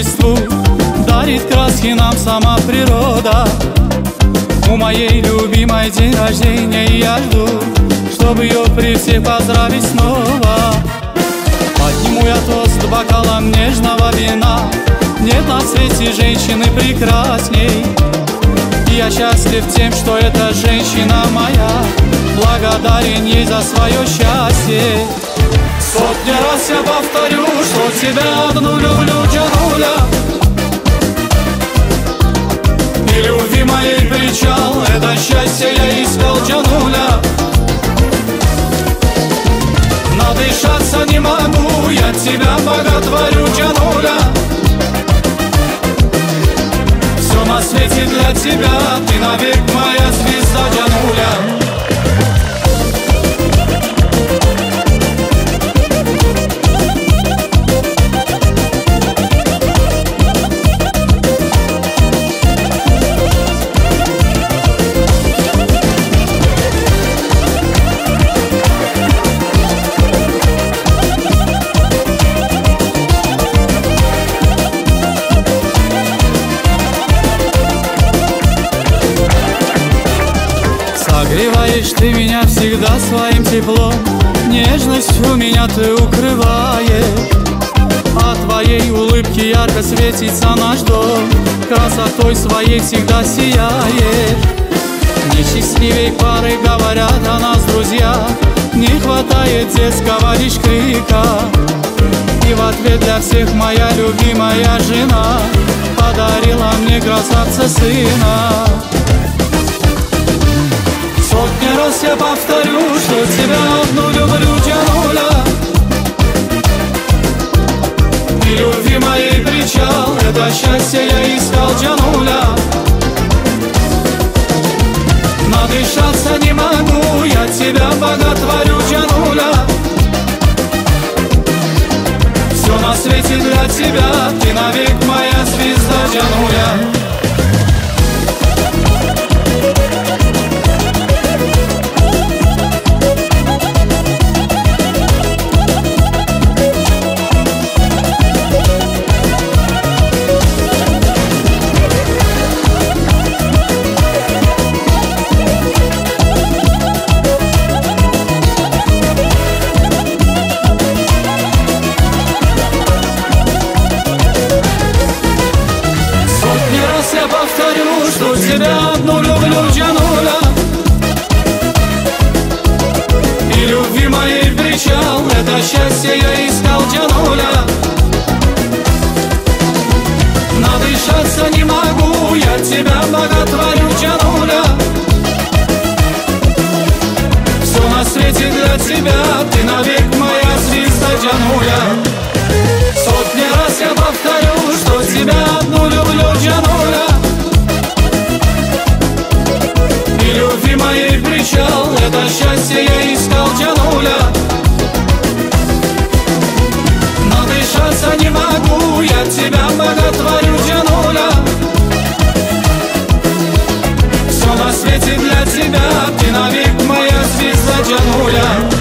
Рождеству дарит краски нам сама природа. У моей любимой день рождения, и я жду, чтобы ее при всех поздравить снова. Подниму я тост бокалом нежного вина. Нет на свете женщины прекрасней. И я счастлив тем, что эта женщина моя. Благодарен ей за свое счастье. Сотни раз я повторю, что тебя одну люблю, Джануля. И любви моей причал, это счастье я искал, Джануля. Надышаться не могу, я тебя боготворю, Джануля. Все на свете для тебя, ты навек моя звезда, Джануля. Согреваешь ты меня всегда своим теплом, нежностью меня ты укрываешь. От твоей улыбки ярко светится наш дом, красотой своей всегда сияешь. Несчастливей пары говорят о нас друзья, не хватает детского лишь крика. И в ответ для всех моя любимая жена подарила мне красавца сына. Сотни раз я повторю, что тебя одну люблю, Джануля. И любви моей причал, это счастье я искал, Джануля. Надышаться не могу, я тебя боготворю, Джануля. Все на свете для тебя, ты навек моя звезда, Джануля. Я повторю, что тебя одну люблю, Джануля. И любви моей причал, это счастье я искал, Джануля. Надышаться не могу, я тебя боготворю, Джануля. Все на свете для тебя, ты навек моя звезда, Джануля. Сотни раз я повторю, что тебя одну люблю, Джануля. И любви моей причал, это счастье я искал, Джануля. Надышаться не могу, я тебя боготворю, Джануля. Все на свете для тебя, ты навек моя звезда, Джануля.